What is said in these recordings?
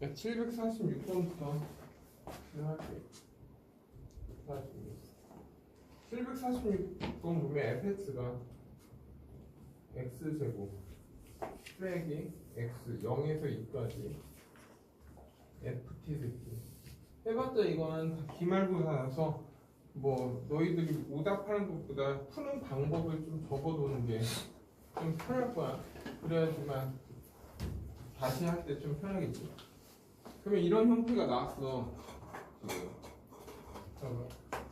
746번부터 시작할게요. 746번 보면 fx가 x제곱 빼기 x 0에서 2까지 ft 새끼 해봤자 이거는 다 기말고사라서 뭐 너희들이 오답하는 것보다 푸는 방법을 좀 적어두는 게 좀 편할 거야. 그래야지만 다시 할 때 좀 편하겠지. 그러면 이런 형태가 나왔어. 지금.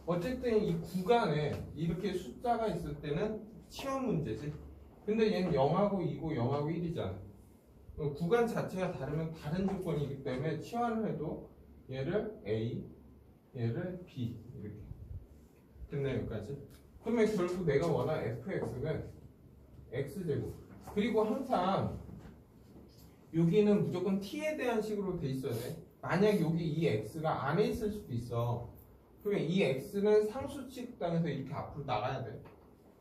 어쨌든 이 구간에 이렇게 숫자가 있을 때는 치환 문제지. 근데 얘는 0하고 2고 0하고 1이잖아. 구간 자체가 다르면 다른 조건이기 때문에 치환을 해도 얘를 A, 얘를 B 이렇게. 됐나 여기까지? 그러면 결국 내가 원한 fx는 x제곱. 그리고 항상 여기는 무조건 t에 대한 식으로 돼 있어야 돼. 만약 여기 이 x가 안에 있을 수도 있어. 그러면 이 x는 상수치 극단에서 이렇게 앞으로 나가야 돼.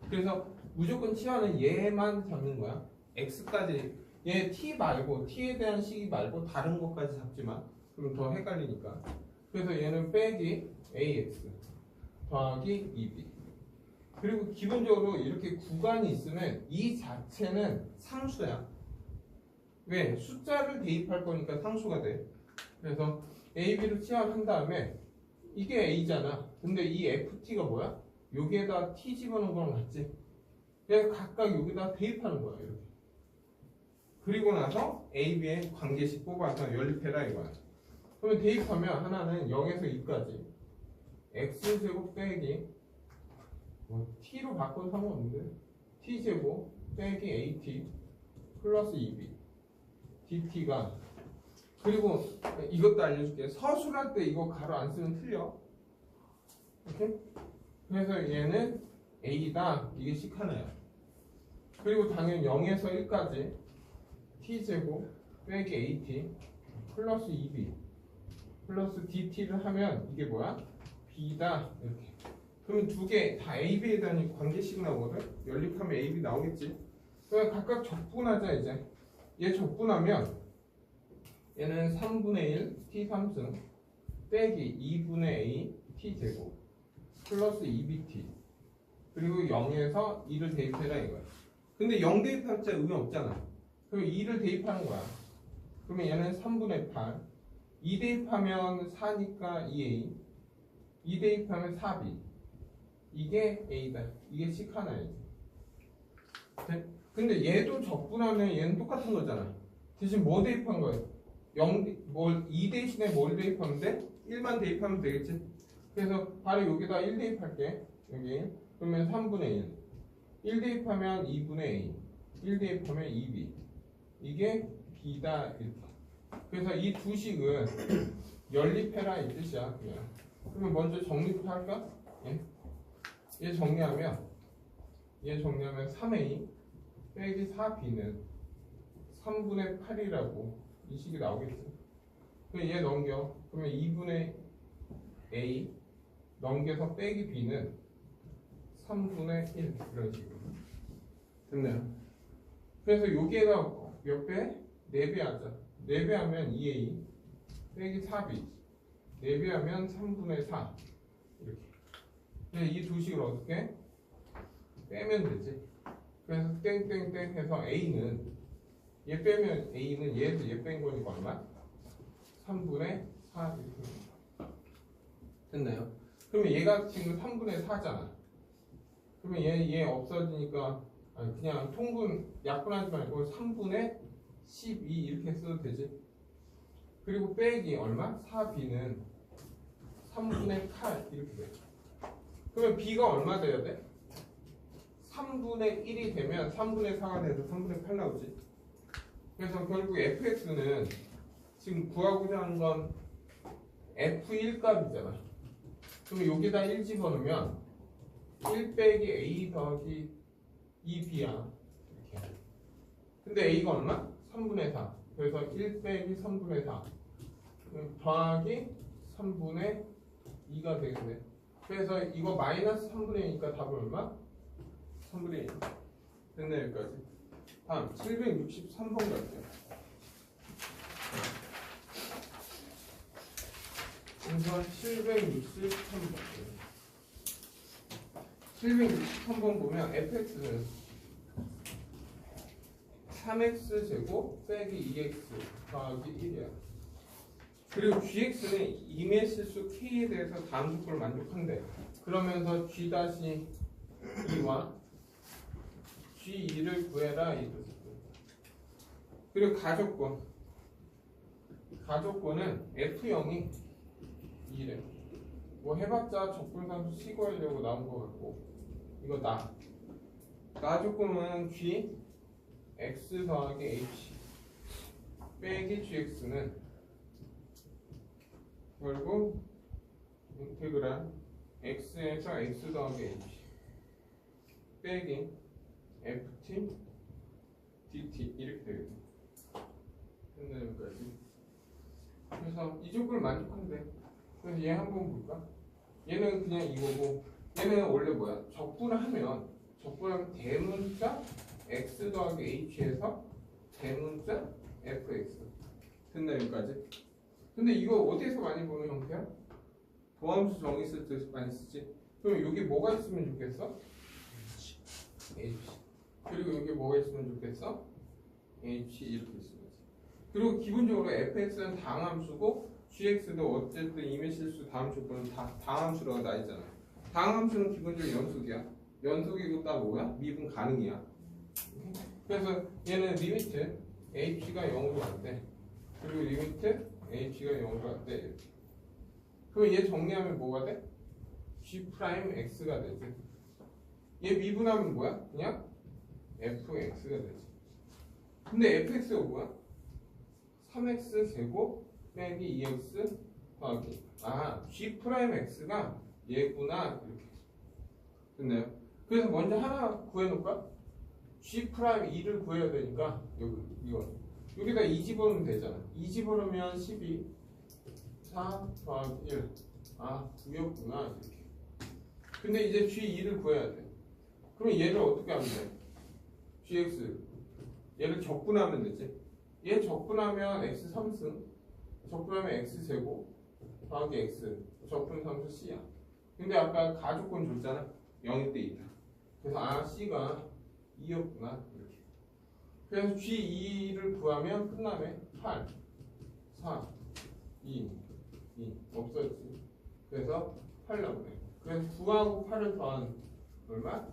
그래서 무조건 치환은 얘만 잡는 거야. x까지. 얘 t 말고 t에 대한 식이 말고 다른 것까지 잡지만 그럼 더 헷갈리니까. 그래서 얘는 빼기 ax 더하기 2b. 그리고 기본적으로 이렇게 구간이 있으면 이 자체는 상수야. 왜? 숫자를 대입할 거니까 상수가 돼. 그래서 a, b로 치환한 다음에 이게 a잖아. 근데 이 ft가 뭐야? 여기에다 t 집어넣은 거랑 같지? 그래서 각각 여기다 대입하는 거야. 이렇게. 그리고 나서 a, b의 관계식 뽑아서 연립해라 이거야. 그러면 대입하면 하나는 0에서 2까지 x제곱 빼기 t로 바꿔도 상관없는데 t제곱 빼기 at 플러스 2b dt가 그리고 이것도 알려줄게. 서술할 때 이거 가로 안 쓰면 틀려. 이렇게? 그래서 얘는 a다. 이게 식 하나야. 그리고 당연히 0에서 1까지 t제곱 빼기 at 플러스 2b 플러스 dt를 하면 이게 뭐야? b다. 이렇게. 그러면 두 개 다 a, b에 대한 관계식 나오거든? 연립하면 a, b 나오겠지? 그럼 각각 적분하자 이제. 얘 적분하면 얘는 3분의 1 t 3승 빼기 2분의 a t 제곱 플러스 2bt 그리고 0에서 2를 대입해라 이거야. 근데 0 대입할 때 의미 없잖아. 그럼 2를 대입하는 거야. 그러면 얘는 3분의 8 2 대입하면 4니까 2a 2 대입하면 4b 이게 a다. 이게 식 하나이지. 근데 얘도 적분하면 얘는 똑같은 거잖아. 대신 뭐 대입한 거예요? 2 대신에 뭘 대입하면 돼? 1만 대입하면 되겠지? 그래서 바로 여기다 1 대입할게. 여기. 그러면 3분의 1. 1 대입하면 2분의 a. 1 대입하면 2b. 이게 b다. 이렇게. 그래서 이 두 식은 연립해라 이 뜻이야. 그냥. 그러면 먼저 정립을 할까? 예? 얘 정리하면 3a 빼기 4b는 3분의 8이라고 이 식이 나오겠지. 그럼 얘 넘겨. 그러면 2분의 a 넘겨서 빼기 b는 3분의 1 이런 식으로. 됐나요? 그래서 여기에다 몇 배? 4배 하자. 4배 하면 2a 빼기 4b 4배 하면 3분의 4 이렇게. 이 두 식을 어떻게? 빼면 되지. 그래서 땡땡땡 해서 a는 얘 빼면 a는 얘에서 얘 뺀 거니까 얼마? 3분의 4 이렇게. 됐나요? 그러면 얘가 지금 3분의 4잖아. 그러면 얘 없어지니까 그냥 통분 약분하지 말고 3분의 12 이렇게 써도 되지. 그리고 빼기 얼마? 4b는 3분의 8 이렇게 돼. 그러면 b가 얼마 돼야 돼? 3분의 1이 되면 3분의 4가 돼서 3분의 8 나오지. 그래서 결국 fx는 지금 구하고자 하는 건 f1 값이잖아. 그럼 여기다 1 집어넣으면 1 빼기 a 더하기 2b야. 이렇게. 근데 a가 얼마? 3분의 4. 그래서 1 빼기 3분의 4 더하기 3분의 2가 되겠네. 그래서 이거 마이너스 3분의 2니까 답은 얼마? 3분의 1. 됐네 여기까지. 다음 763번 갈게요. 그래서 763번. 763번 보면 fx는 3x 제곱 빼기 2x 더하기 1이야. 그리고 gx는 임의 실수 k에 대해서 다음 조건을 만족한대. 그러면서 g-2와 g2를 구해라 이거지. 그리고 가조건은 f0이 2래. 뭐 해봤자 적분상수 시구하려고 나온 것 같고, 이거 나 조건은 g x 더하기 h 빼기 gx는 결국 인테그랄 x에서 x 더하기 h 빼기 ft dt 이렇게 되겠네. 여기까지. 그래서 이 조건을 만족한대. 그래서 얘 한번 볼까? 얘는 그냥 이거고, 얘는 원래 뭐야? 적분하면 대문자 x 더하기 h에서 대문자 fx. 됐나 여기까지? 근데 이거 어디에서 많이 보는 형태야? 도함수 정의 쓸 때 많이 쓰지? 그럼 여기 뭐가 있으면 좋겠어? h. 그리고 여기 뭐가 있으면 좋겠어? h 이렇게 있으면. 그리고 기본적으로 fx는 다항함수고 gx도 어쨌든 임의 실수 다음 조건은 다 다항함수라고 나 있잖아. 다항함수는 기본적으로 연속이야. 연속이고 딱 뭐야? 미분 가능이야. 그래서 얘는 리미트 h가 0으로 간대. 그리고 리미트 h가 0으로 간대. 이렇게. 그럼 얘 정리하면 뭐가 돼? g'x가 되지. 얘 미분하면 뭐야? 그냥 fx가 되지. 근데 fx가 뭐야? 3x 제곱 빼기 2x 더하기 g'x가 얘구나 이렇게 됐나요? 그래서 먼저 하나 구해놓을까? g'2를 구해야 되니까 여기다 2 집어넣으면 되잖아. 2 집어넣으면 12 4 더하기 1 9였구나 이렇게. 근데 이제 g2를 구해야 돼. 그럼 얘를 어떻게 하면 돼? gx 얘를 적분하면 되지. 얘 적분하면 x 3승, 적분하면 x 제곱 더하기 x 적분 함수 c야. 근데 아까 가조건 줬잖아. 0일 때 2다. 그래서 c가 2였구나 이렇게. 그래서 g2를 구하면 끝나네. 8 4 2 없었지. 그래서 8 나오네. 그래서 9하고 8을 더한 얼마?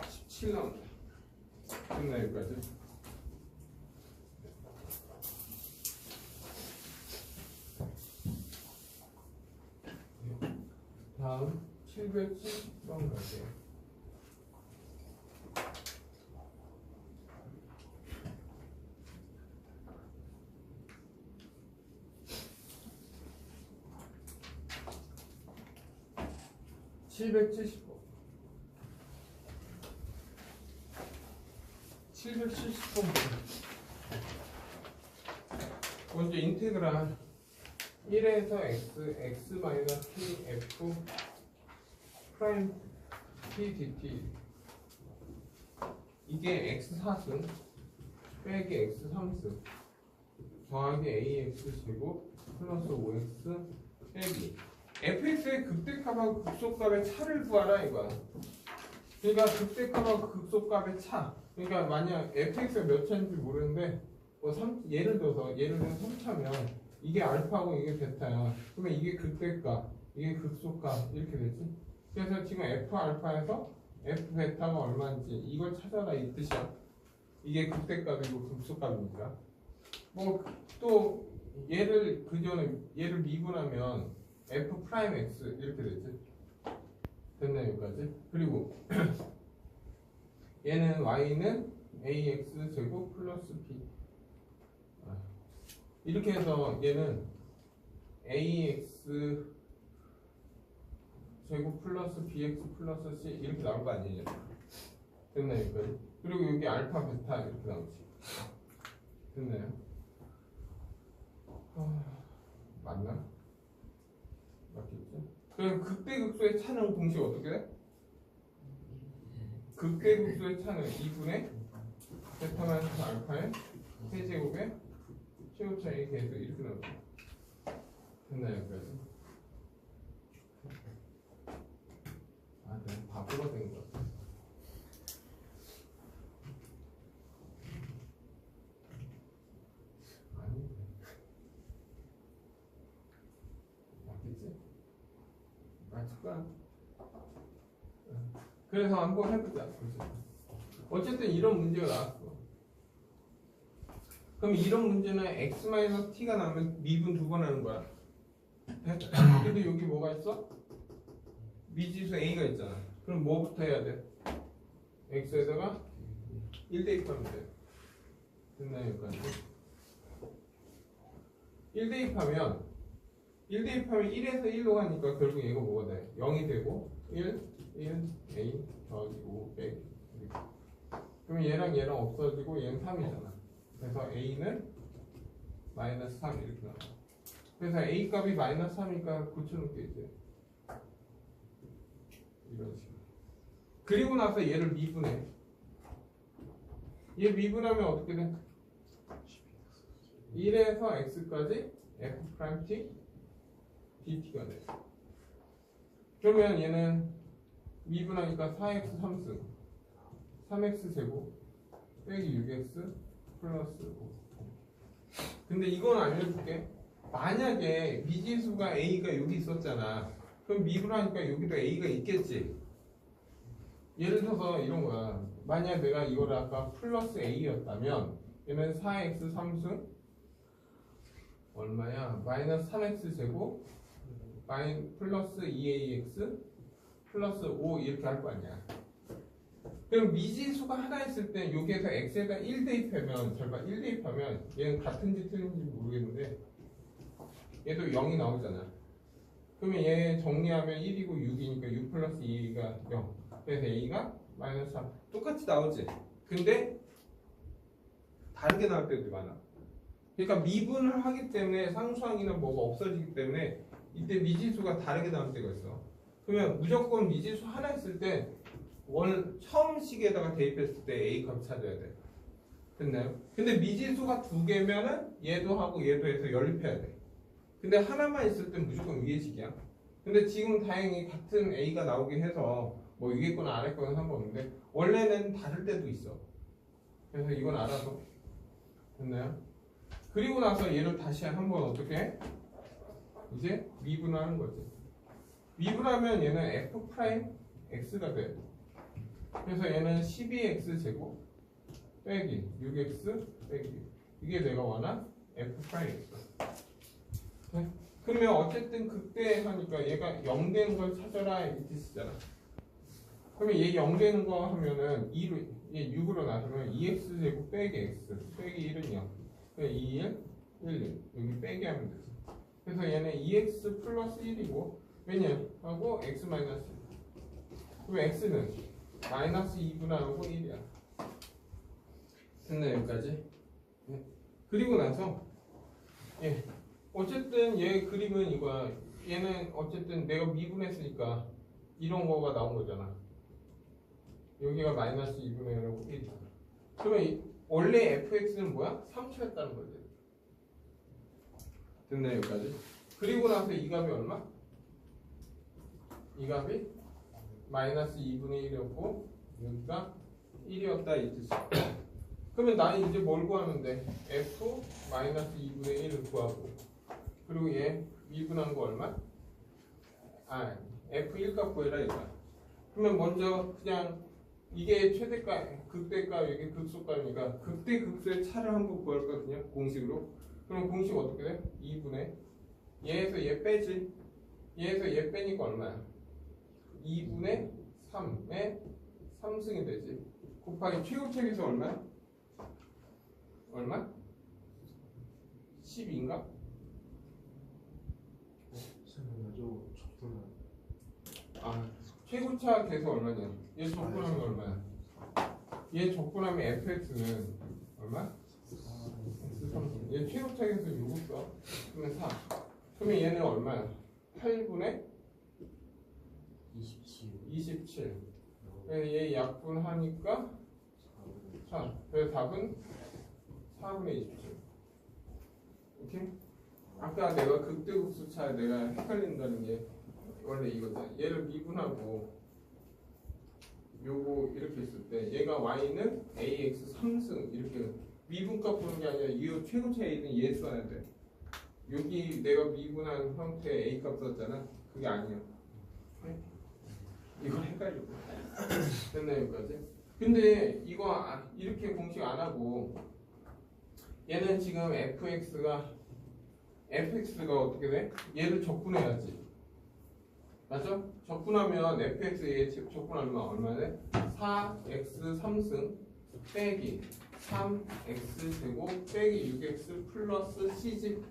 17 나온다. 끝나 여기까지. 다음 770번 갈게요. (770번) 770번 먼저 인테그랄 1에서 x 마이너스 t f 프라임 t dt 이게 x 4승 빼기 x 3승 더하기 ax 제곱 플러스 5x 빼기 fx의 극대값하고 극소값의 차를 구하라 이거야. 그러니까 극대값하고 극소값의 차. 그러니까 만약 fx가 몇 차인지 모르는데 예를 들어서 3차면 이게 알파고 이게 베타야. 그러면 이게 극대값, 이게 극소값 이렇게 되지. 그래서 지금 f 알파에서 f 베타가 얼마인지 이걸 찾아라 이 뜻이야. 이게 극대값이고 극소값이니까. 뭐 또 얘를 미분하면 f 프라임 x 이렇게 되지. 됐나 여기까지? 그리고 얘는 y는 ax 제곱 플러스 b 이렇게 해서 얘는 ax 제곱 플러스 bx 플러스 c 이렇게 나올 거 아니에요? 됐나요 여기까지? 그리고 여기 알파 베타 이렇게 나오지. 됐나요? 맞나? 맞겠지? 그럼 극대극소의 차는 동시에 어떻게 돼? 극대극소의 차는 2분의 베타 마이너스 알파의 세제곱에 최고차의 계수 이렇게 나오죠. 됐나요 여기까지? 아 내가 바보가 된 것 같아. 아니 맞겠지? 맞을 거야. 그래서 한번 해보자. 어쨌든 이런 문제가 나왔어. 그럼 이런 문제는 x-t가 나오면 미분 두 번 하는 거야. 근데 여기 뭐가 있어? 미지수 a가 있잖아. 그럼 뭐부터 해야 돼? x에다가 1 대입하면 돼. 됐나요 여기까지? 1 대입하면 1에서 1로 가니까 결국 얘가 뭐가 돼? 0이 되고 1, a 더하기 5, 100. 그럼 얘랑 없어지고 얘는 3이잖아. 그래서 a는 마이너스 3 이렇게 나와. 그래서 a 값이 마이너스 3이니까 고쳐놓게 이제 이런 식으로. 그리고 나서 얘를 미분해. 얘 미분하면 어떻게 돼? 1에서 x까지 f't dt가 돼. 그러면 얘는 미분하니까 4x 3승 3x 제곱 빼기 6x 플러스 5. 근데 이건 알려줄게. 만약에 미지수가 a가 여기 있었잖아. 그럼 미분하니까 여기도 a가 있겠지. 예를 들어서 이런 거야. 만약 내가 이거를 아까 플러스 a였다면 얘는 4x 3승 얼마야? 마이너스 3x 제곱 플러스 2ax 플러스 5 이렇게 할 거 아니야. 그럼 미지수가 하나 있을 때 여기에서 x에다 1 대입하면 절반 1 대입하면 얘는 같은지 틀린지 모르겠는데 얘도 0이 나오잖아. 그러면 얘 정리하면 1이고 6이니까 6 플러스 2가 0. 그래서 a가 마이너스 3 똑같이 나오지. 근데 다르게 나올 때도 많아. 그러니까 미분을 하기 때문에 상수항이나 뭐가 없어지기 때문에 이때 미지수가 다르게 나올 때가 있어. 그러면 무조건 미지수 하나 있을 때 처음 식에다가 대입했을 때 a 값 찾아야 돼. 됐나요? 근데 미지수가 두 개면은 얘도 하고 얘도 해서 연립해야 돼. 근데 하나만 있을 땐 무조건 위의 식이야. 근데 지금 다행히 같은 a가 나오긴 해서 뭐 위겠거나 아래거나 상관없는데 원래는 다를 때도 있어. 그래서 이건 알아서 됐나요? 그리고 나서 얘를 다시 한번 어떻게 해? 이제 미분하는 거지. 미분하면 얘는 f 프라임 x가 돼. 그래서 얘는 12x 제곱 빼기 6x 빼기 이게 내가 원한 f 프라임 x. 네? 그러면 어쨌든 그때 하니까 얘가 0 되는 걸 찾아라 이 뜻이잖아. 그러면 얘 0 되는 거 하면은 2로 얘 6으로 나누면 2x 제곱 빼기 x 빼기 1은 0. 그러니까 2, 1, 1 여기 빼기 하면 되지. 그래서 얘는 2x 플러스 1이고 왜냐? 하고 x 마이너스 1. 그럼 x는 마이너스 2분하고 1이야. 됐나요 여기까지? 네. 그리고 나서 예 어쨌든 얘 그림은 이거야. 얘는 어쨌든 내가 미분했으니까 이런 거가 나온 거잖아. 여기가 마이너스 2분의 1하고 1이잖아. 그러면 원래 fx는 뭐야? 3초였다는 거지. 됐나요 여기까지? 그리고 나서 이 값이 얼마? 이 값이 마이너스 2분의 1이었고 여기가 1이었다 이 뜻이야. 그러면 나는 이제 뭘 구하면 돼? f 마이너스 2분의 1을 구하고 그리고 얘 미분한 거 얼마? f 1값 구해라 이거야. 그러면 먼저 그냥 이게 최대값, 극대값, 이게 극소값이니까 극대 극소의 차를 한번 구할 거거든요 공식으로. 그럼 공식 어떻게 돼? 2분의 얘에서 얘 빼지. 얘에서 얘 빼니까 얼마야? 2분의 3의 3승이 되지. 곱하기 최고책에서 얼마야? 얼마? 12인가? 최고차 계수 얼마냐? 얘 적분하면 얼마야? 얘 적분하면 fx는 얼마? x3. 얘 최고차 계수 6을 써. 그러면 4. 그러면 얘는 얼마야? 8분의 27. 그래서 얘 약분하니까 4. 그래서 답은 4분의 27. 오케이? 아까 내가 극대극소차 내가 헷갈린다는 게 원래 이거잖아. 얘를 미분하고 요거 이렇게 했을 때 얘가 y는 ax 3승 이렇게 미분값 보는 게 아니라 이 최고차에 있는 얘 써야 돼. 여기 내가 미분한 형태의 a 값 썼잖아. 그게 아니야. 이걸 헷갈려. 됐나 여기까지? 근데 이거 이렇게 공식 안 하고 얘는 지금 fx가 어떻게 돼? 얘를 적분해야지. 맞죠? 적분하면 fx에 적분하면 얼마 돼? 4x 3승 빼기 3x 제곱 빼기 6x 플러스 c지.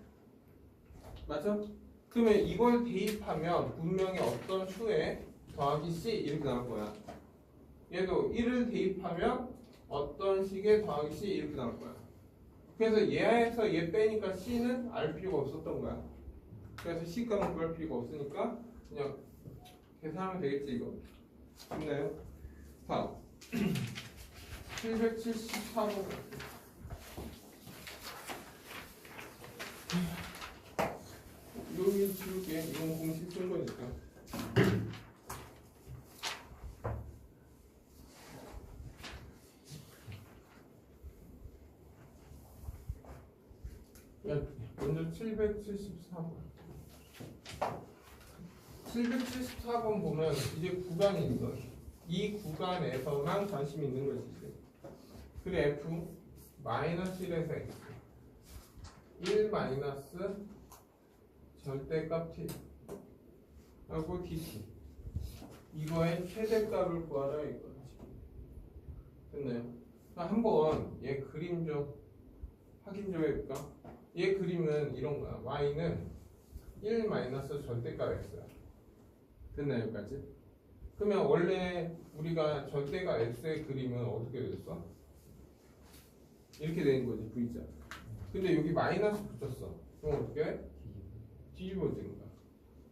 맞죠? 그러면 이걸 대입하면 분명히 어떤 수에 더하기 c 이렇게 나올 거야. 얘도 1을 대입하면 어떤 식의 더하기 c 이렇게 나올 거야. 그래서 얘에서 얘 빼니까 c는 알 필요가 없었던 거야. 그래서 c 값은 구할 필요가 없으니까 그냥 계산하면 되겠지 이거. 됐나요? 다음 774번 여기 지울게. 이건 공식 쓴 거니까. 먼저 774번. 774번 보면 이제 구간이 있는 거야. 이 구간에서만 관심이 있는 거지. 그래 f 마이너스 1에서 x 1 마이너스 절대값 t 하고 dt 이거의 최대값을 구하라 이거지. 됐나요? 한번 얘 그림 좀 확인 좀 해볼까? 얘 그림은 이런 거야. y는 1 마이너스 절대값 x야. 됐나요? 여기까지? 그러면 원래 우리가 절대값 x의 그림은 어떻게 됐어? 이렇게 되는 거지, v자. 근데 여기 마이너스 붙였어. 그럼 어떻게 해? 뒤집어지는 거야.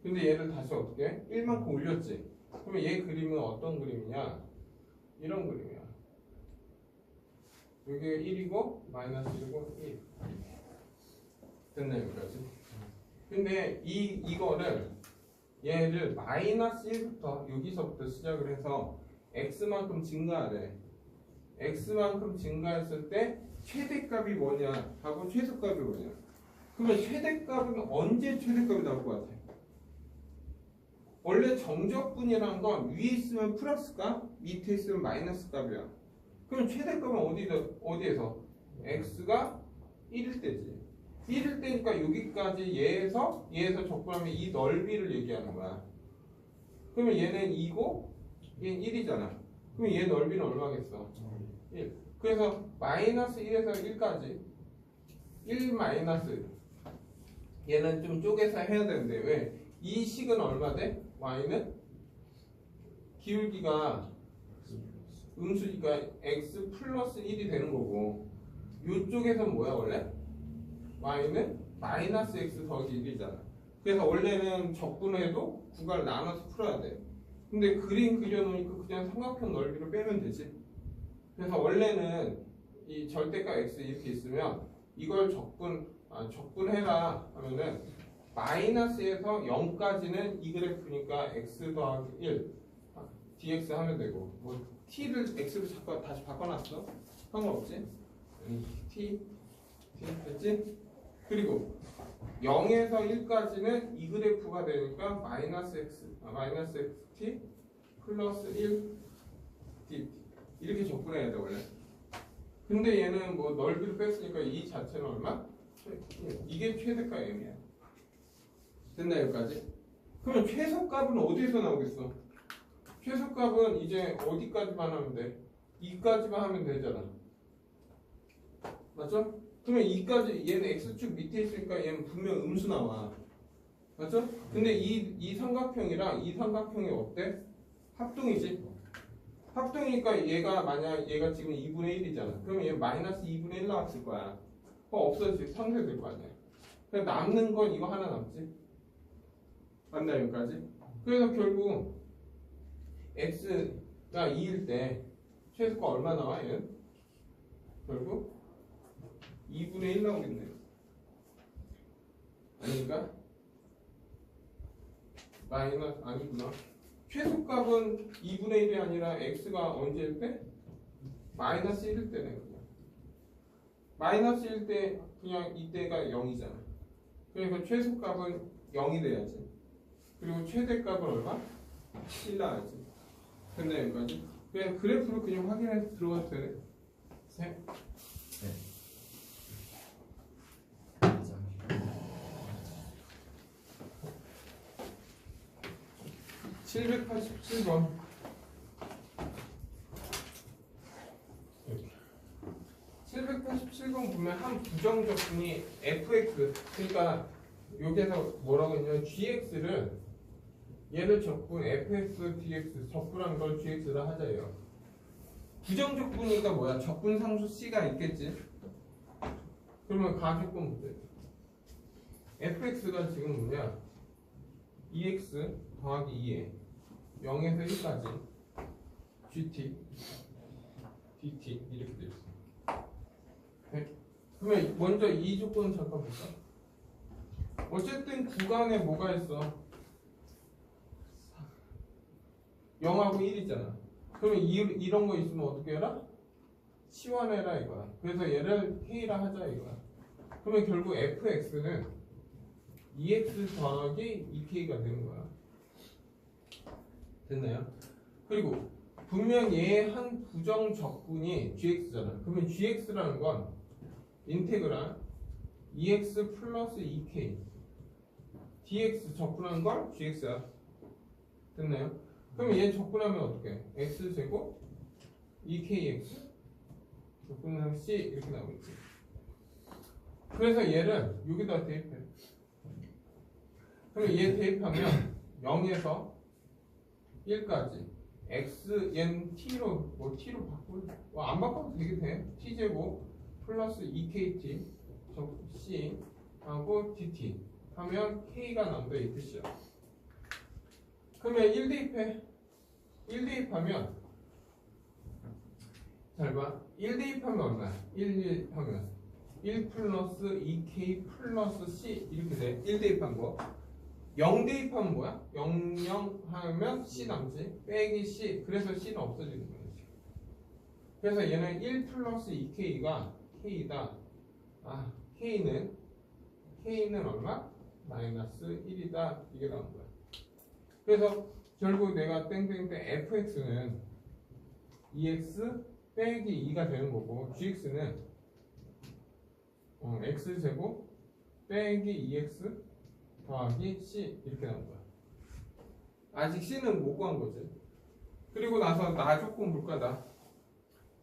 근데 얘를 다시 어떻게 해? 1만큼 올렸지. 그러면 얘 그림은 어떤 그림이냐? 이런 그림이야. 여기가 1이고 마이너스 1이고 1. 됐나요? 여기까지? 근데 이거를 얘를 마이너스 1부터 여기서부터 시작을 해서 x만큼 증가하래. x만큼 증가했을 때 최대값이 뭐냐 하고 최소값이 뭐냐. 그러면 최대값은 언제 최대값이 나올 것 같아? 원래 정적분이라는 건 위에 있으면 플러스 값, 밑에 있으면 마이너스 값이야. 그럼 최대값은 어디에서? x가 1일 때지. 1일 때니까 여기까지 얘에서 적분하면 이 넓이를 얘기하는 거야. 그러면 얘는 2고 얘는 1이잖아. 그럼 얘 넓이는 얼마겠어? 1. 그래서 마이너스 1에서 1까지 1 마이너스 얘는 좀 쪼개서 해야 되는데 왜? 이 식은 얼마 돼? y는 기울기가 음수니까 x 플러스 1이 되는 거고 이쪽에서는 뭐야 원래? y는 마이너스 x 더하기 1이잖아. 그래서 원래는 적분해도 구간을 나눠서 풀어야 돼. 근데 그림 그려놓으니까 그냥 삼각형 넓이를 빼면 되지. 그래서 원래는 이 절대값 x 이렇게 있으면 이걸 적분해라 하면은 마이너스에서 0까지는 이 그래프니까 x 더하기 1 dx 하면 되고 뭐 t를 x로 다시 바꿔놨어? 상관없지? t 됐지? 그리고 0에서 1까지는 이 그래프가 되니까 마이너스 xt 플러스 1 dt 이렇게 접근해야 돼 원래. 근데 얘는 뭐 넓이를 뺐으니까 이 자체는 얼마? 이게 최대값 m이야. 됐나 여기까지? 그러면 최소값은 어디에서 나오겠어? 최소값은 이제 어디까지만 하면 돼? 2까지만 하면 되잖아. 맞죠? 그러면 2까지 얘는 x축 밑에 있으니까 얘는 분명 음수 나와. 맞죠? 근데 이 삼각형이랑 이 삼각형이 어때? 합동이지. 합동이니까 얘가 지금 2분의 1이잖아. 그러면 얘 마이너스 2분의 1 나왔을 거야. 없어지지. 상쇄될 거 아니야. 그냥 남는 건 이거 하나 남지. 맞나 여기까지? 그래서 결국 x가 2일 때 최소가 얼마 나와 얘는? 결국 2분의 1 나오겠네요. 아닌가? 마이너스 아니구나. 최소값은 2분의 1이 아니라 x가 언제일 때? 마이너스 1일 때네. 그냥 마이너스 1일 때 그냥 이때가 0이잖아. 그러니까 최소값은 0이 돼야지. 그리고 최대값은 얼마? 7 나야지. 됐네 여기까지. 그냥 그래프로 그냥 확인해서 들어가도 되네. 셋. 네. 787번. 787번 보면 한 부정적분이 fx, 그러니까 여기에서 뭐라고 했냐면 gx를 얘를 적분 fx dx 적분한 걸 gx라 하자예요. 부정적분이니까 뭐야? 적분 상수 c가 있겠지. 그러면 가조건 문제. fx가 지금 뭐냐? 2x 더하기 2에 0에서 1까지 gt dt 이렇게 되어 있어. 네. 그러면 먼저 이 조건 잠깐 볼까? 어쨌든 구간에 뭐가 있어? 0하고 1이잖아. 그러면 이런 거 있으면 어떻게 해라? 치환해라 이거야. 그래서 얘를 k라 하자 이거야. 그러면 결국 fx는 2x 더하기 2k가 되는 거야. 됐나요? 그리고 분명 얘의 한 부정 적분이 gx잖아. 그러면 gx라는 건 인테그랄 2x 플러스 2k dx 적분한 걸 gx야. 됐나요? 그럼 얘 적분하면 어떻게 해? x제곱 2kx 적분하면 c 이렇게 나오겠지. 그래서 얘를 여기다 대입해. 그럼 얘 대입하면 0에서 1까지 x 얘는 t로 뭐 t로 바꿀 안 바꿔도 되게 돼. t제곱 플러스 2kt c 하고 dt 하면 k가 나온다 이 뜻이야. 그러면 1 대입해. 1 대입하면 잘 봐. 1 대입하면 얼마야? 1 하면 1 플러스 2k 플러스 c 이렇게 돼. 1 대입한 거. 0 대입하면 뭐야? 0, 0 하면 c 남지. 빼기 c. 그래서 c는 없어지는 거야. 그래서 얘는 1 플러스 2k가 k다. 아, k는 얼마? 마이너스 1이다. 이게 나온 거야. 그래서 결국 내가 땡땡땡 fx는 2x 빼기 2가 되는 거고 gx는 x제곱 빼기 2x 더하기 c 이렇게 나온 거야. 아직 c는 못 구한 거지. 그리고 나서 나 조건 볼까?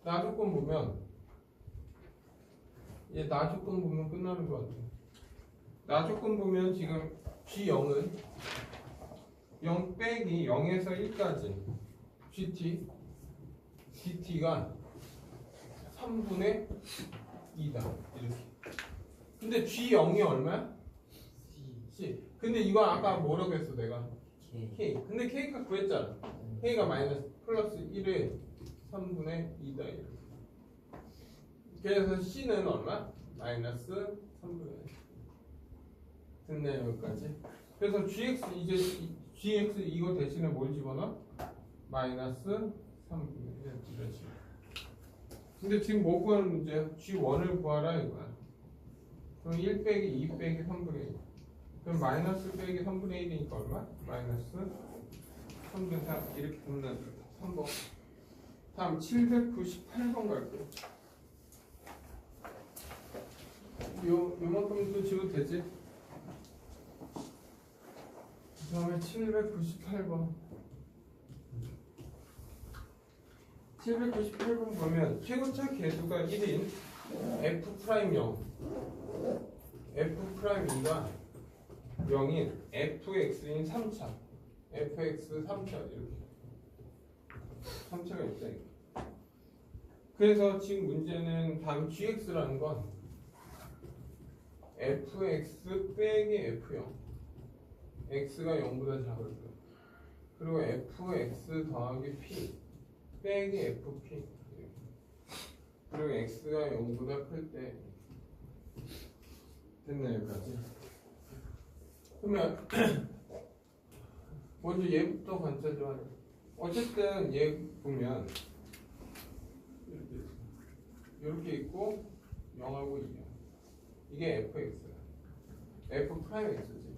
나 조건 보면 얘 나 조건 보면 끝나는 거 같아. 나 조건 보면 지금 g0은 0 빼기 0에서 1까지 gt dt가 3분의 2다 이렇게. 근데 g0이 얼마야? c. 근데 이거 아까 뭐라고 했어 내가? k. 근데 k가 구했잖아. k가 마이너스 플러스 1에 3분의 2다 이렇게. 그래서 c는 얼마? 마이너스 3분의 1. 됐네 여기까지. 그래서 gx 이제 gx 이거 대신에 뭘 집어넣어? 마이너스 3분의 1 이러지. 근데 지금 뭐 구하는 문제야? g1을 구하라 이거야. 그럼 1 빼기 2 빼기 3분의 1. 그럼 마이너스 빼기 3분의 1이니까 얼마? 마이너스 3분의 4 이렇게 보면 3번. 다음 798번 갈게요. 요만큼 또 지워도 되지? 그 다음에 798번 798번 보면 최고차 계수가 1인 F'0 F'2가 0인 fx인 3차 fx 3차 이렇게 3차가 있다. 그래서 지금 문제는 다음 gx라는 건 fx 빼기 f0 x가 0보다 작을 때 그리고 fx 더하기 p 빼기 fp 그리고 x가 0보다 클 때 됐네 여기까지. 그러면 먼저 얘부터 관찰 좀 하자. 어쨌든 얘 보면 이렇게 있고 0하고 2야. 이게 fx야. f 프라임 x지.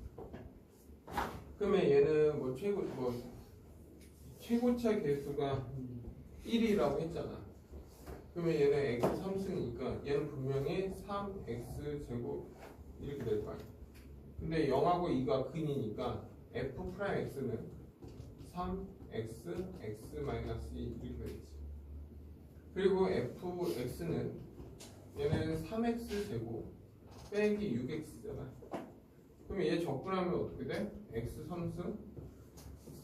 그러면 얘는 뭐 최고차 개수가 1이라고 했잖아. 그러면 얘는 x 3승이니까 얘는 분명히 3x 제곱 이렇게 될 거 아니야. 근데 0하고 2가 근이니까 f 프라임 x는 3x x-2 이렇게 되겠지. 그리고 fx는 얘는 3x 제곱 빼기 6x잖아. 그럼 얘 적분하면 어떻게 돼? x 3승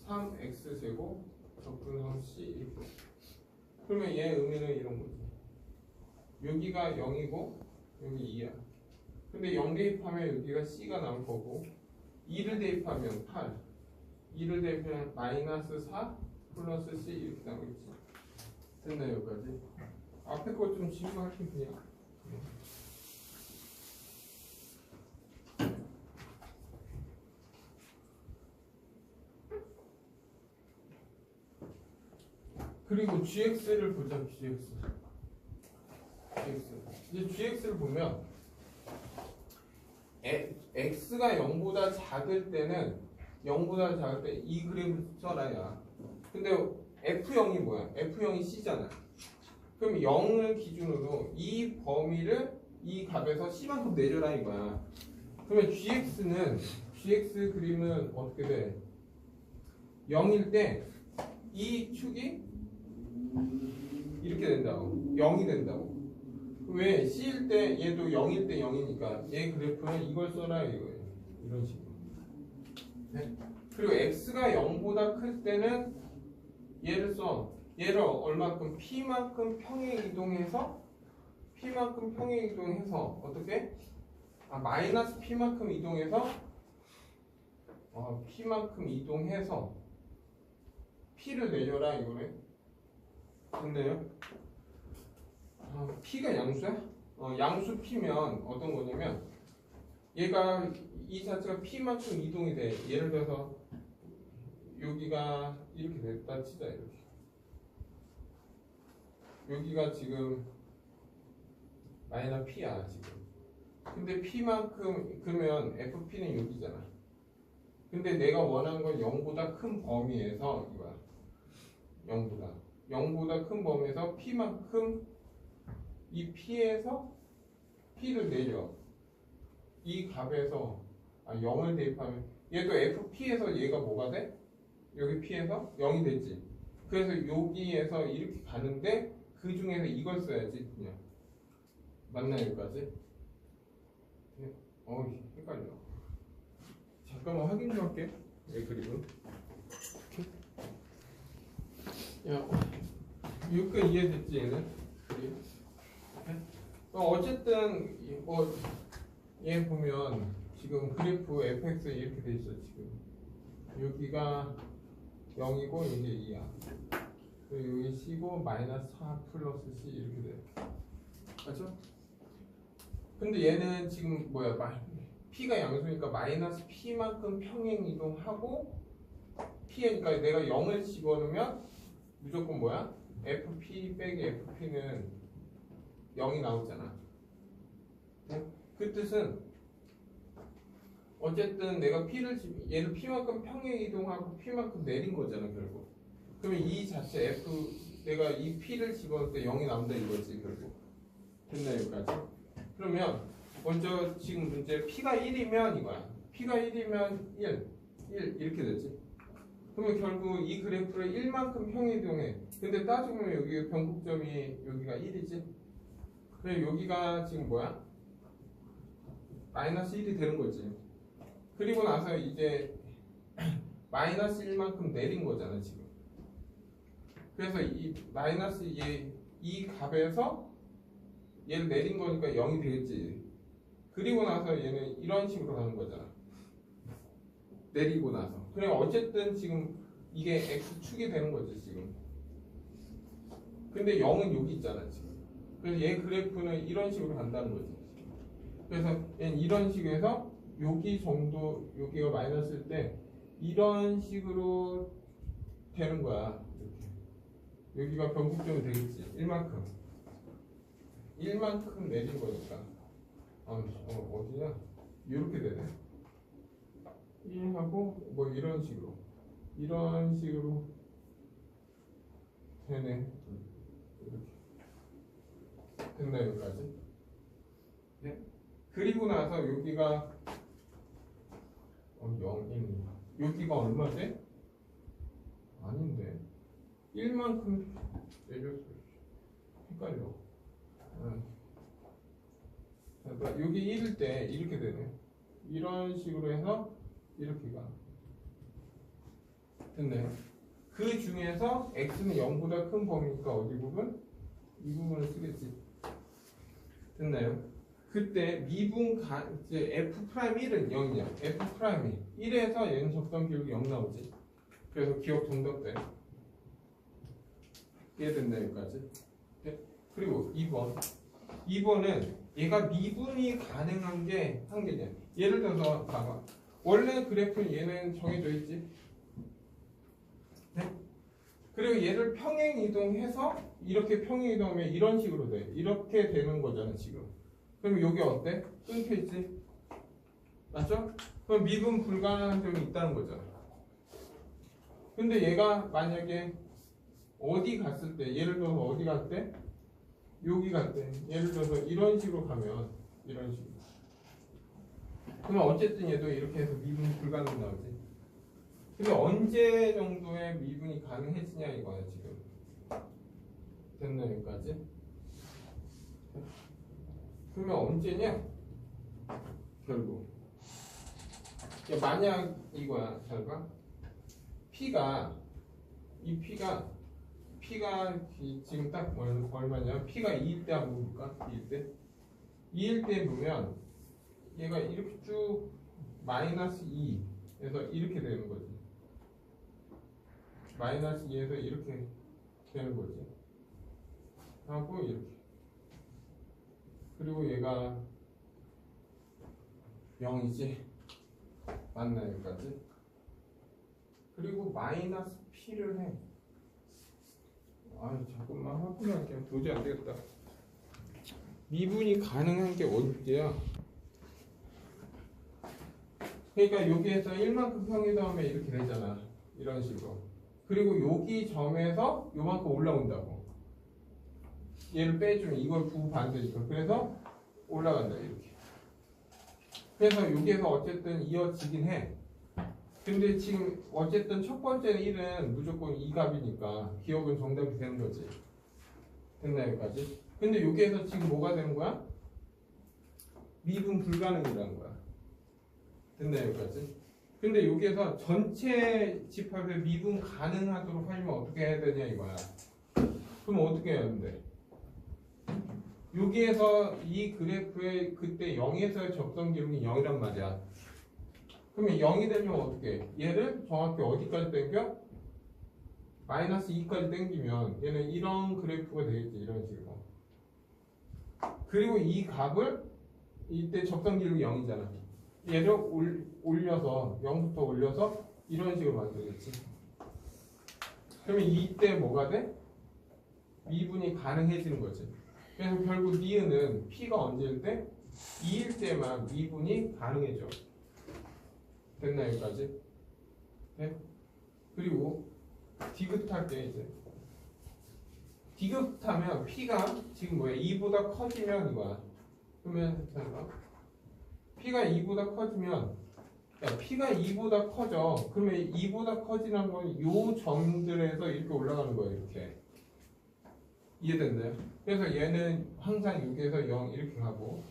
3x 제곱 적분하면 c 이렇게 돼. 그러면 얘 의미는 이런 거지. 여기가 0이고 여기 2야. 근데 0 대입하면 여기가 c가 나올 거고 2를 대입하면 8, 2를 대입하면 마이너스 4 플러스 c 이렇게 나오겠지. 됐나 여기까지? 앞에 거 좀 지우할게 그냥. 그리고 gx를 보자. gx. 이제 gx를 보면 x가 0보다 작을 때는 0보다 작을 때 이 그림을 써라야. 근데 f0이 뭐야? f0이 c잖아. 그럼 0을 기준으로 이 범위를 이 값에서 c만큼 내려라 이거야. 그러면 gx 그림은 어떻게 돼? 0일 때 이 축이 이렇게 된다고. 0이 된다고. 왜? C일 때 얘도 0일 때 0이니까 얘 그래프는 이걸 써라 이거예요. 이런 식으로. 네? 그리고 x가 0보다 클 때는 얘를 써. 얘를 얼마큼? p만큼 평행 이동해서 어떻게? 마이너스 p만큼 이동해서 p만큼 이동해서 p를 내려라 이거네. 됐네요. p가 양수야? 양수 p면 어떤 거냐면 얘가 이 자체가 p만큼 이동이 돼. 예를 들어서 여기가 이렇게 됐다 치자. 이렇게 여기가 지금 마이너스 p야 지금. 근데 p만큼 그러면 fp는 여기잖아. 근데 내가 원하는 건 0보다 큰 범위에서 이거야. 0보다 큰 범위에서 p만큼 이 p에서 p를 내려. 이 값에서 0을 대입하면 얘도 fp에서 얘가 뭐가 돼? 여기 p에서 0이 됐지. 그래서 여기에서 이렇게 가는데 그 중에서 이걸 써야지 그냥. 맞나 여기까지? 헷갈려. 잠깐만 확인 좀 할게. 이 그림은. 야, 여기까지 이해됐지 얘는? 그림. 어쨌든 얘 보면 지금 그래프 fx 이렇게 돼 있어 지금. 여기가 0이고 여기 2야. 그리고 여기 c고 마이너스 4 플러스 c 이렇게 돼. 맞죠? 근데 얘는 지금 뭐야? p가 양수니까 마이너스 p만큼 평행 이동하고 p니까 내가 0을 집어넣으면 무조건 뭐야? fp 빼기 fp는 0이 나오잖아. 네? 그 뜻은 어쨌든 내가 얘를 p만큼 평행 이동하고 p만큼 내린 거잖아 결국. 그러면 이 자체 f 내가 이 p를 집어넣을 때 0이 나온다 이거지 결국. 됐나 여기까지? 그러면 먼저 지금 문제 p가 1이면 이거야. p가 1이면 1 이렇게 되지. 그러면 결국 이 그래프를 1만큼 평행 이동해. 근데 따지면 여기 변곡점이 여기가 1이지. 그래 여기가 지금 뭐야? 마이너스 1이 되는 거지. 그리고 나서 이제 마이너스 1만큼 내린 거잖아 지금. 그래서 이 마이너스 이 값에서 얘를 내린 거니까 0이 되겠지. 그리고 나서 얘는 이런 식으로 가는 거잖아. 내리고 나서. 그래 어쨌든 지금 이게 x축이 되는 거지 지금. 근데 0은 여기 있잖아 지금. 그래서 얘 그래프는 이런 식으로 간다는 거지. 그래서 얘는 이런 식으로 해서 여기 정도 여기가 마이너스일 때 이런 식으로 되는 거야. 이렇게. 여기가 변곡점이 되겠지. 1만큼 내린 거니까. 어디냐? 이렇게 되네. 1하고 뭐 이런 식으로 되네. 이렇게 됐나 여기까지? 네. 그리고 나서 여기가 0, 여기가 얼마지? 아닌데 1만큼 내렸어. 헷갈려. 그러니까 여기 1일 때 이렇게 되네. 이런 식으로 해서 이렇게가 됐네. 그 중에서 x는 0보다 큰 범위니까 어디 부분? 이 부분을 쓰겠지. 됐나요? 그때 미분 이제 f'1은 0이냐? f'1이 1에서 얘는 적정 기울기 0 나오지. 그래서 기억 정답돼. 이해됐나 여기까지? 네? 그리고 2번은 얘가 미분이 가능한 게 한 개냐? 예를 들어서 봐봐. 원래 그래프는 얘는 정해져 있지. 네? 그리고 얘를 평행 이동해서 이렇게 평행 이동하면 이런 식으로 돼. 이렇게 되는 거잖아 지금. 그럼 여기 어때? 끊겨 있지? 맞죠? 그럼 미분 불가능한 점이 있다는 거잖아. 근데 얘가 만약에 어디 갔을 때, 예를 들어서 어디 갈 때? 여기 갈 때, 예를 들어서 이런 식으로 가면 이런 식으로. 그러면 어쨌든 얘도 이렇게 해서 미분 불가능 나오지. 근데 언제 정도의 미분이 가능해지냐 이거야 지금. 됐나 여기까지? 그러면 언제냐? 결국 만약 이거야. 잘 봐. P가 지금 딱 얼마냐? P가 2일 때 한번 볼까? 2일 때 보면 얘가 이렇게 쭉 마이너스 2에서 이렇게 되는 거지. 마이너스 2에서 이렇게 되는 거지. 하고 이렇게. 그리고 얘가 0이지. 맞나 여기까지? 그리고 마이너스 P를 해. 잠깐만 확인할게. 도저히 안 되겠다. 미분이 가능한 게 언제야? 그러니까 여기에서 1만큼 평이 다음에 이렇게 되잖아. 이런 식으로. 그리고 여기 점에서 요만큼 올라온다고. 얘를 빼주면 이걸 부반대니까. 그래서 올라간다 이렇게. 그래서 여기에서 어쨌든 이어지긴 해. 근데 지금 어쨌든 첫 번째는 1은 무조건 2값이니까 기억은 정답이 되는 거지. 됐나 여기까지? 근데 여기에서 지금 뭐가 되는 거야? 미분 불가능이라는 거야. 됐나 여기까지? 근데 여기에서 전체 집합에 미분 가능하도록 하려면 어떻게 해야 되냐 이거야. 그럼 어떻게 해야 되는데? 여기에서 이 그래프에 그때 0에서의 적정 기울기 0이란 말이야. 그러면 0이 되면 어떻게 해? 얘를 정확히 어디까지 당겨? 마이너스 2까지 당기면 얘는 이런 그래프가 되겠지. 이런 식으로. 그리고 이 값을 이때 적정 기울기 0이잖아. 얘를 올려서 0부터 올려서 이런 식으로 만들겠지. 그러면 이때 뭐가 돼? 미분이 가능해지는 거지. 그래서 결국 니은은 P가 언제일 때? 2일 때만 미분이 가능해져. 됐나 여기까지? 네? 그리고 디귿할 때 이제 디귿하면 P가 지금 뭐야? 2보다 커지면 이거야. 그러면 잠깐 P가 2보다 커지면 P가 2보다 커져. 그러면 2보다 커지는 건 요 점들에서 이렇게 올라가는 거예요. 이렇게. 이해됐나요? 그래서 얘는 항상 여기에서 0 이렇게 가고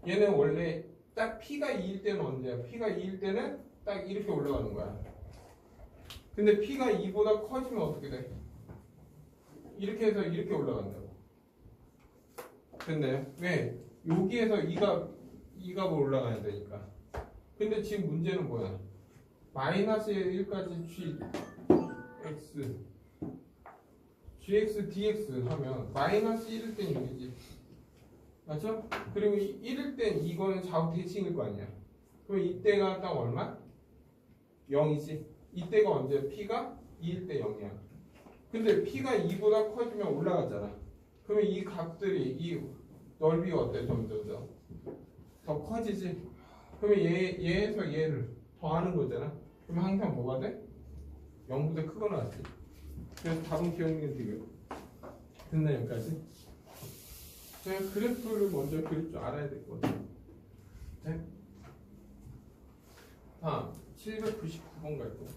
얘는 원래 딱 P가 2일 때는 언제야? P가 2일 때는 딱 이렇게 올라가는 거야. 근데 P가 2보다 커지면 어떻게 돼? 이렇게 해서 이렇게 올라간다고. 됐나요? 왜? 여기에서 2값을 올라가야 되니까. 근데 지금 문제는 뭐야? 마이너스 1까지 gx dx 하면 마이너스 1일 땐 6이지. 맞죠? 그리고 1일 땐 이거는 좌우 대칭일 거 아니야. 그럼 이때가 딱 얼마? 0이지. 이때가 언제? P가 2일 때 0이야. 근데 P가 2보다 커지면 올라가잖아. 그러면 이 값들이 이 넓이가 어때? 점점 더 커지지. 그러면 얘에서 얘를 더하는 거잖아. 그러면 항상 뭐가 돼? 0보다 크거나 같지. 그래서 답은 기억력 되고요. 됐나 여기까지? 제가 그래프를 먼저 그릴 줄 알아야 될 것 같아요. 네? 다음 799번 갈게요.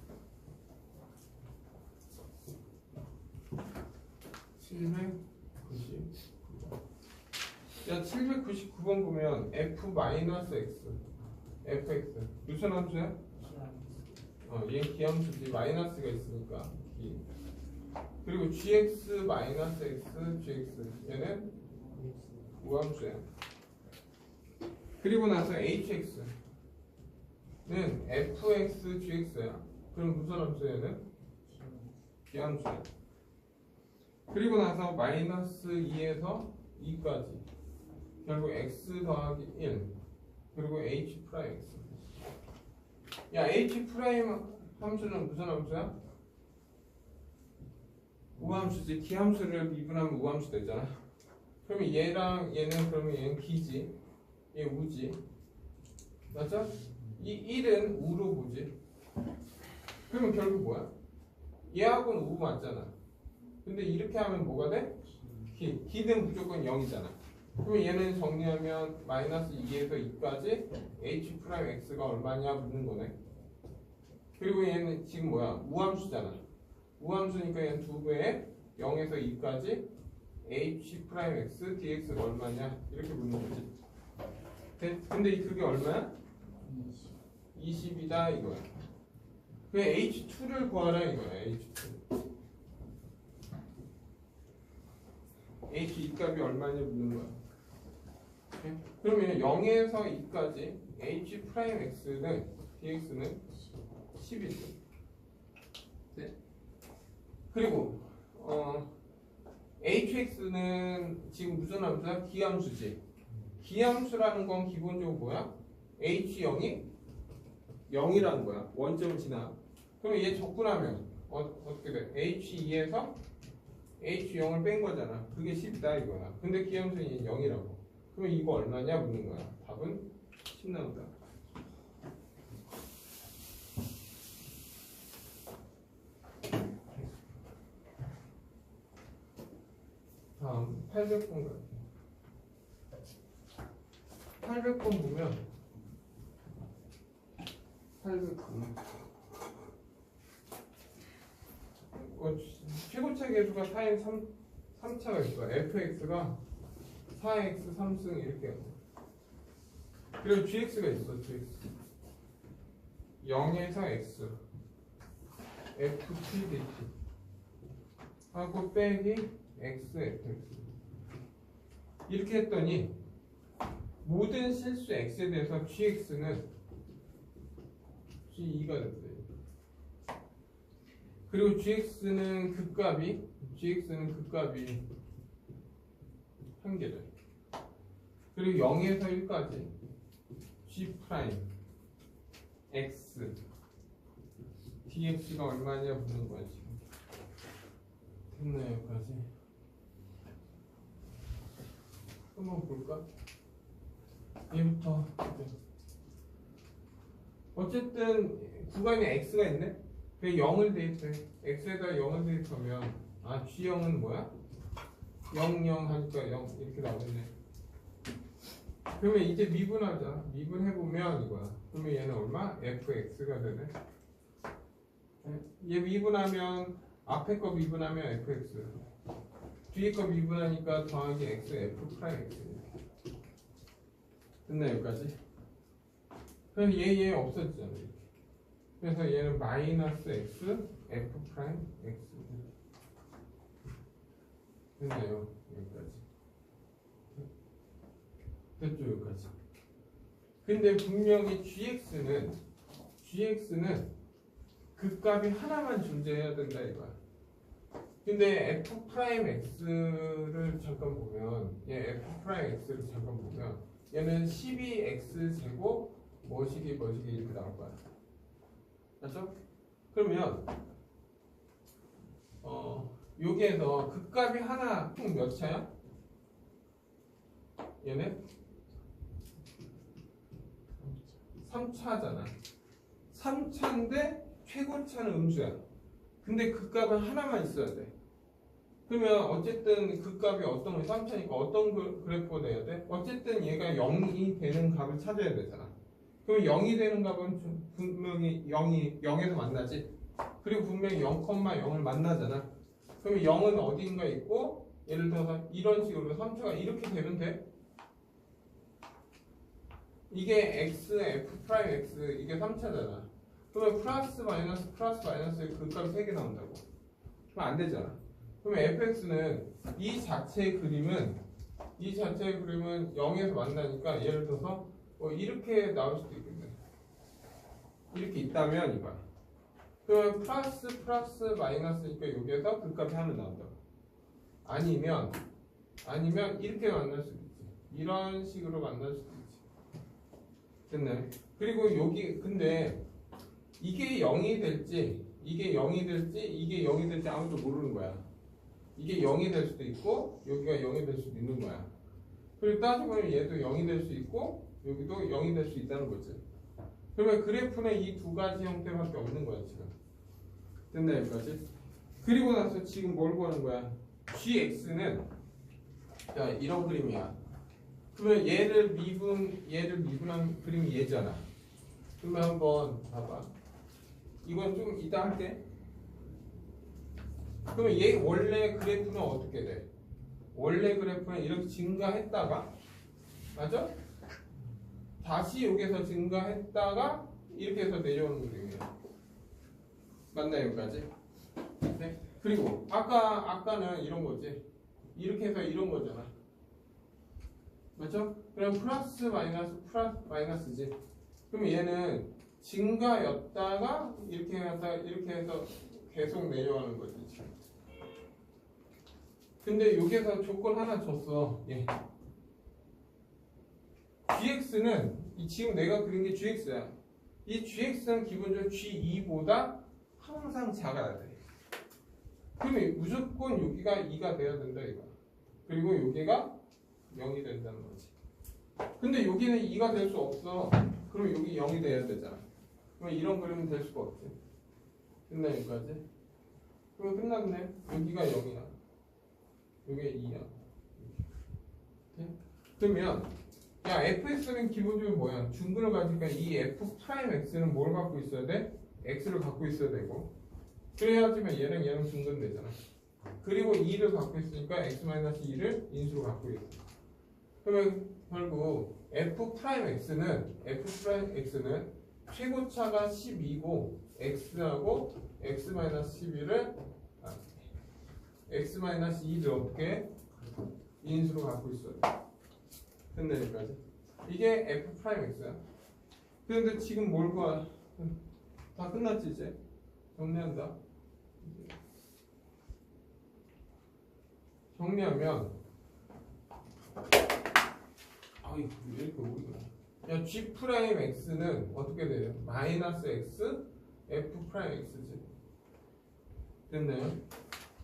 799번. 야, 799번 보면 f-x, fx 무슨 함수야? 얘 기함수지. 마이너스가 있으니까 기. 그리고 gx-x, gx 얘는 우함수야. 그리고 나서 hx는 fx, gx야. 그럼 무슨 함수야? 얘는 기함수야. 그리고 나서 마이너스 2에서 2까지 결국 x 더하기 1 그리고 h 프라임 x. 야, h 프라임 함수는 무슨 함수야? 우함수지. 기함수를 미분하면 우함수 되잖아. 그러면 얘랑 얘는 그러면 얘는 기지, 얘 우지, 맞죠? 이 1은 우로 보지. 그러면 결국 뭐야? 얘하고는 우 맞잖아. 근데 이렇게 하면 뭐가 돼? 기는 무조건 0이잖아. 그러면 얘는 정리하면 마이너스 2에서 2까지 h 프라임 x가 얼마냐 묻는 거네. 그리고 얘는 지금 뭐야? 우함수잖아. 우함수니까 얘는 2배에 0에서 2까지 h 프라임 x dx가 얼마냐 이렇게 묻는 거지. 근데 그게 얼마야? 20이다 이거야. 그 h2를 구하라 이거야. h2. h2 값이 얼마냐 묻는 거야. 그러면 0에서 2까지 h 프라임 x는 dx는 10이지. 네? 그리고 hx는 지금 무슨 함수야? 기함수지. 기함수라는 건 기본적으로 뭐야? h0이 0이라는 거야. 원점 지나. 그럼 얘 적분하면 어떻게 돼? h2에서 h0을 뺀 거잖아. 그게 10이다 이거야. 근데 기함수는 0이라고. 그러면 이거 얼마냐 묻는 거야. 답은 10 나온다. 다음 800번 갈게요. 800번 보면 800번 최고차 계수가 4인 3차가 있어. fx가 4x 3승 이렇게 하고. 그리고 gx가 있어. gx 0에서 x ft dt 하고 빼기 x fx 이렇게 했더니 모든 실수 x에 대해서 gx는 g2가 됐어요. 그리고 gx는 극값이 한 개래. 그리고 0에서 1까지 g 프라임 x dx가 얼마냐 묻는 거야 지금. 됐나요 여기까지? 한번 볼까? 얘부터. 어쨌든 구간에 x가 있네. 그 0을 대입해. x에다 0을 대입하면 g0은 뭐야? 0, 0 하니까 0 이렇게 나오겠네. 그러면 이제 미분하자. 미분해보면 이거야. 그러면 얘는 얼마? fx가 되네. 얘 미분하면 앞에 거 미분하면 fx, 뒤에 거 미분하니까 더하기 x f 프라임 x. 됐나 여기까지? 그럼 얘 없어지잖아 이렇게. 그래서 얘는 마이너스 x f 프라임 x. 됐나요 여기까지? 됐죠 여기까지? 근데 분명히 gx는 극값이 하나만 존재해야 된다 이거야. 근데 f 프라임 x를 잠깐 보면 얘 f 프라임 x를 잠깐 보면 얘는 12x 제곱 뭐시기 이렇게 나올 거야. 맞죠? 그러면 여기에서 극값이 하나 총 몇 차야? 얘네 3차잖아. 3차인데 최고차는 음수야. 근데 극값은 하나만 있어야 돼. 그러면 어쨌든 극값이 어떤 거 3차니까 어떤 그래프가 돼야 돼? 어쨌든 얘가 0이 되는 값을 찾아야 되잖아. 그럼 0이 되는 값은 분명히 0에서 만나지. 그리고 분명히 0,0을 만나잖아. 그러면 0은 어디인가 있고, 예를 들어서 이런 식으로 3차가 이렇게 되면 돼. 이게 x, f 프라임 x, 이게 3차잖아. 그러면 플러스 마이너스 그 값이 3개 나온다고. 그럼 안 되잖아. 그러면 fx는 이 자체의 그림은 0에서 만나니까 예를 들어서 이렇게 나올 수도 있겠네. 이렇게 있다면 이거야. 그러면 플러스 마이너스니까 여기에서 그 값이 하나 나온다고. 아니면 이렇게 만날 수도 있지. 이런 식으로 만날 수도 있지. 됐네. 그리고 여기 근데 이게 0이 될지 이게 0이 될지 아무도 모르는 거야. 이게 0이 될 수도 있고 여기가 0이 될 수도 있는 거야. 그리고 따져보면 얘도 0이 될 수 있고 여기도 0이 될 수 있다는 거지. 그러면 그래프는 이 두 가지 형태밖에 없는 거야 지금. 됐나 여기까지? 그리고 나서 지금 뭘 구하는 거야? gx는 자 이런 그림이야. 그러면 얘를 미분한 그림이 얘잖아. 그러면 한번 봐봐. 이건 좀 이따 할게. 그러면 얘 원래 그래프는 어떻게 돼? 원래 그래프는 이렇게 증가했다가 맞아? 다시 여기서 증가했다가 이렇게 해서 내려오는 그림이야. 맞나 여기까지? 네? 그리고 아까는 이런 거지. 이렇게 해서 이런 거잖아. 맞죠? 그럼 플러스 마이너스지. 그럼 얘는 증가였다가 이렇게 해서 계속 내려가는 거지. 지금. 근데 여기서 조건 하나 줬어. 예. gx는 지금 내가 그린 게 gx야. 이 gx는 기본적으로 g2보다 항상 작아야 돼. 그러면 무조건 여기가 2가 돼야 된다 이거. 그리고 여기가 0이 된다는 거지. 근데 여기는 2가 될 수 없어. 그럼 여기 0이 돼야 되잖아. 그럼 이런 그림은 될 수가 없지. 끝나 여기까지? 그럼 끝났네. 여기가 0이야. 여기가 2야. 네? 그러면 야 fx는 기본적으로 뭐야? 중근을 가지니까 이 f 프라임 x는 뭘 갖고 있어야 돼? x를 갖고 있어야 되고 그래야지만 얘랑 중근 되잖아. 그리고 2를 갖고 있으니까 x-2를 인수로 갖고 있어. 그러면 결국 f 프라임 x는 최고차가 12고 x하고 x-12를 x-2를 어떻게 인수로 갖고 있어요. 됐네 여기까지. 이게 f 프라임 x야. 그런데 지금 뭘 구하? 다 끝났지 이제. 정리한다. 정리하면 아이고 왜 이렇게 오르냐. 야 g 프라임 x는 어떻게 돼요? 마이너스 x f 프라임 x지. 됐네요.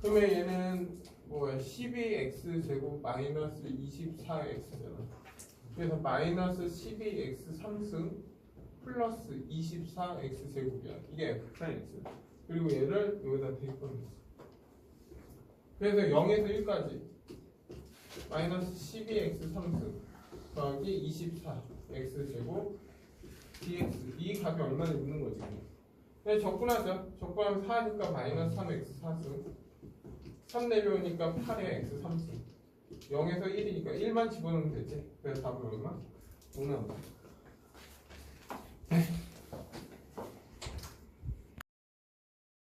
그러면 얘는 뭐야? 12x 제곱 마이너스 24x잖아. 그래서 마이너스 12x 3승 플러스 24x 제곱이야. 이게 f 프라임 x. 그리고 얘를 여기다 대입하면 있어. 그래서 0에서 1까지 마이너스 12x 3승 더하기 24x 제곱 dx. 이 값이 얼마나 있는 거지? 그냥 적분하자. 적분하면 4니까 마이너스 3x 4승 3 내려오니까 8에 x 3승 0에서 1이니까 1만 집어넣으면 되지. 그래서 답은 얼마? 5 나온다.